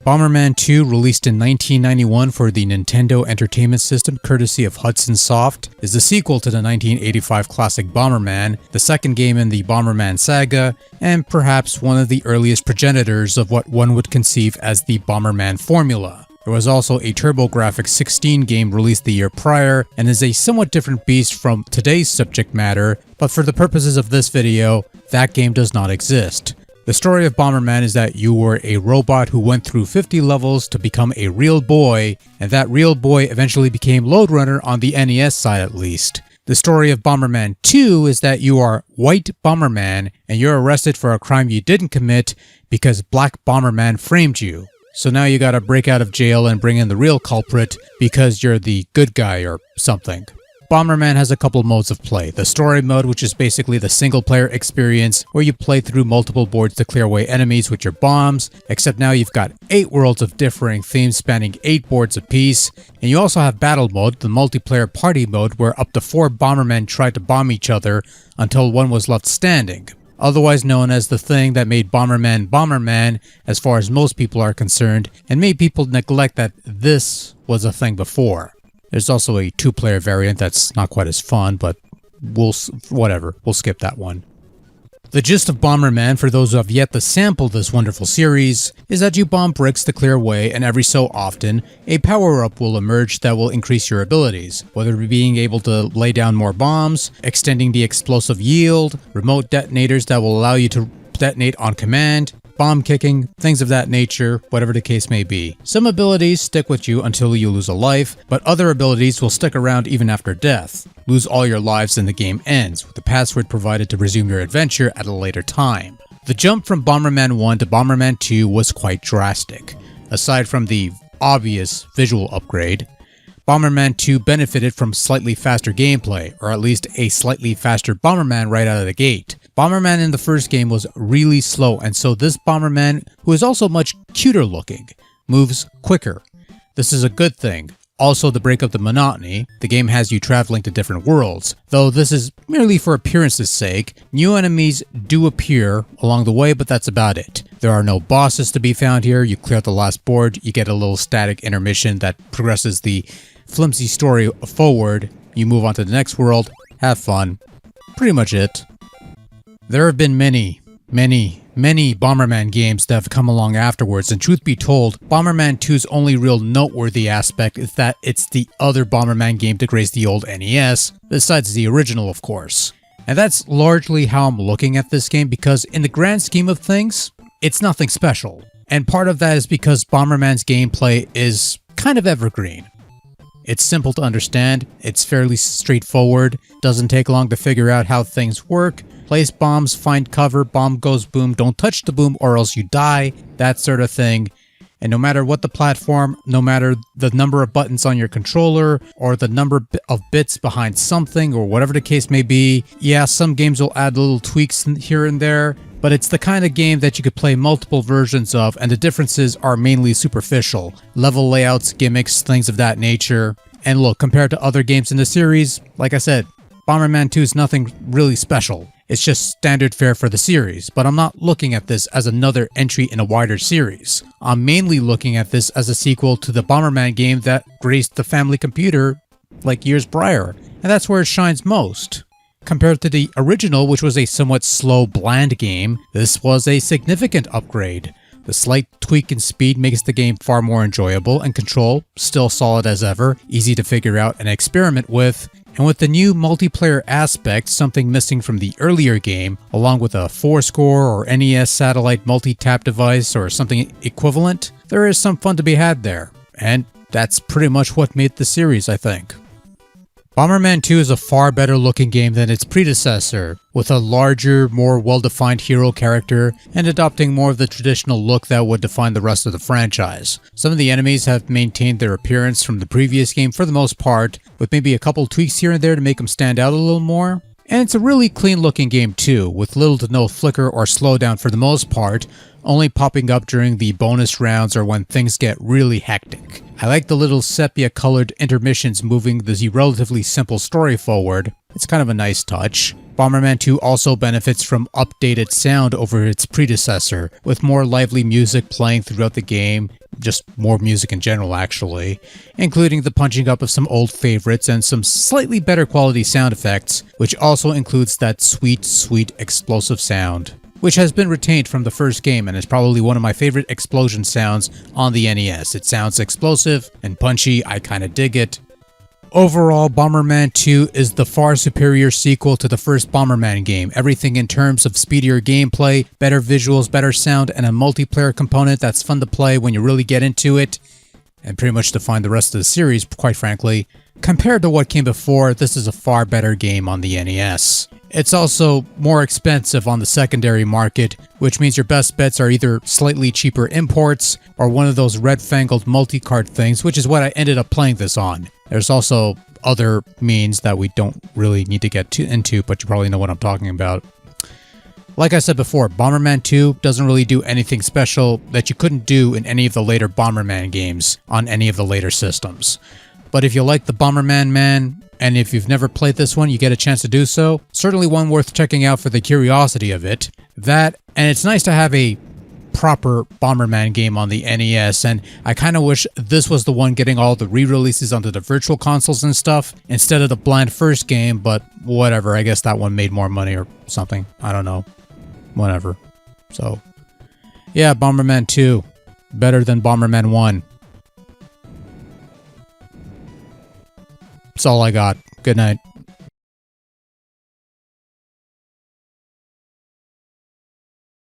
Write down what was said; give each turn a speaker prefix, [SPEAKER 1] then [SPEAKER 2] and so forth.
[SPEAKER 1] Bomberman II, released in 1991 for the Nintendo Entertainment System courtesy of Hudson Soft, is the sequel to the 1985 classic Bomberman, the second game in the Bomberman saga, and perhaps one of the earliest progenitors of what one would conceive as the Bomberman formula. There was also a TurboGrafx 16 game released the year prior and is a somewhat different beast from today's subject matter, but for the purposes of this video, that game does not exist. The story of Bomberman is that you were a robot who went through 50 levels to become a real boy, and that real boy eventually became Lode Runner on the NES side at least. The story of Bomberman 2 is that you are White Bomberman and you're arrested for a crime you didn't commit because Black Bomberman framed you. So now you gotta break out of jail and bring in the real culprit because you're the good guy or something. Bomberman has a couple modes of play. The story mode, which is basically the single player experience where you play through multiple boards to clear away enemies with your bombs, except now you've got 8 worlds of differing themes spanning 8 boards apiece. And you also have battle mode, the multiplayer party mode where up to 4 Bombermen tried to bomb each other until one was left standing. Otherwise known as the thing that made Bomberman Bomberman as far as most people are concerned, and made people neglect that this was a thing before. There's also a 2-player variant that's not quite as fun, but we'll skip that one. The gist of Bomberman, for those who have yet to sample this wonderful series, is that you bomb bricks to clear away, and every so often, a power-up will emerge that will increase your abilities, whether it be being able to lay down more bombs, extending the explosive yield, remote detonators that will allow you to detonate on command, bomb kicking, things of that nature, whatever the case may be. Some abilities stick with you until you lose a life, but other abilities will stick around even after death. Lose all your lives and the game ends, with the password provided to resume your adventure at a later time. The jump from Bomberman 1 to Bomberman 2 was quite drastic. Aside from the obvious visual upgrade, Bomberman 2 benefited from slightly faster gameplay, or at least a slightly faster Bomberman right out of the gate. Bomberman in the first game was really slow, and so this Bomberman, who is also much cuter looking, moves quicker. This is a good thing. Also, to break up the monotony, the game has you traveling to different worlds. Though this is merely for appearance's sake, new enemies do appear along the way, but that's about it. There are no bosses to be found here. You clear out the last board, you get a little static intermission that progresses the flimsy story forward. You move on to the next world, have fun. Pretty much it. There have been many Bomberman games that have come along afterwards, and truth be told, Bomberman 2's only real noteworthy aspect is that it's the other Bomberman game to grace the old NES, besides the original of course. And that's largely how I'm looking at this game, because in the grand scheme of things, it's nothing special. And part of that is because Bomberman's gameplay is kind of evergreen. It's simple to understand, it's fairly straightforward, doesn't take long to figure out how things work. Place bombs, find cover, bomb goes boom, don't touch the boom or else you die, that sort of thing. And no matter what the platform, no matter the number of buttons on your controller, or the number of bits behind something, or whatever the case may be, yeah, some games will add little tweaks here and there, but it's the kind of game that you could play multiple versions of, and the differences are mainly superficial. Level layouts, gimmicks, things of that nature. And look, compared to other games in the series, like I said, Bomberman 2 is nothing really special. It's just standard fare for the series, but I'm not looking at this as another entry in a wider series. I'm mainly looking at this as a sequel to the Bomberman game that graced the family computer like years prior, and that's where it shines most. Compared to the original, which was a somewhat slow, bland game, this was a significant upgrade. The slight tweak in speed makes the game far more enjoyable, and control, still solid as ever, easy to figure out and experiment with. And with the new multiplayer aspect, something missing from the earlier game, along with a 4-score or NES satellite multi-tap device or something equivalent, there is some fun to be had there. And that's pretty much what made the series, I think. Bomberman 2 is a far better looking game than its predecessor, with a larger, more well-defined hero character and adopting more of the traditional look that would define the rest of the franchise. Some of the enemies have maintained their appearance from the previous game for the most part, with maybe a couple tweaks here and there to make them stand out a little more. And it's a really clean looking game too, with little to no flicker or slowdown for the most part, only popping up during the bonus rounds or when things get really hectic. I like the little sepia-colored intermissions moving the relatively simple story forward. It's kind of a nice touch. Bomberman 2 also benefits from updated sound over its predecessor, with more lively music playing throughout the game, just more music in general actually, including the punching up of some old favorites and some slightly better quality sound effects, which also includes that sweet, sweet explosive sound, which has been retained from the first game and is probably one of my favorite explosion sounds on the NES. It sounds explosive and punchy, I kinda dig it. Overall, Bomberman 2 is the far superior sequel to the first Bomberman game. Everything in terms of speedier gameplay, better visuals, better sound, and a multiplayer component that's fun to play when you really get into it, and pretty much define the rest of the series, quite frankly. Compared to what came before, this is a far better game on the NES. It's also more expensive on the secondary market, which means your best bets are either slightly cheaper imports or one of those red-fangled multi-card things, which is what I ended up playing this on. There's also other means that we don't really need to get into, but you probably know what I'm talking about. Like I said before, Bomberman 2 doesn't really do anything special that you couldn't do in any of the later Bomberman games on any of the later systems. But if you like the Bomberman man, and if you've never played this one, you get a chance to do so, certainly one worth checking out for the curiosity of it. That, and it's nice to have a proper Bomberman game on the NES, and I kind of wish this was the one getting all the re-releases onto the virtual consoles and stuff, instead of the bland first game, but whatever, I guess that one made more money or something, I don't know, whatever. So, yeah, Bomberman 2, better than Bomberman 1. That's all I got. Good night.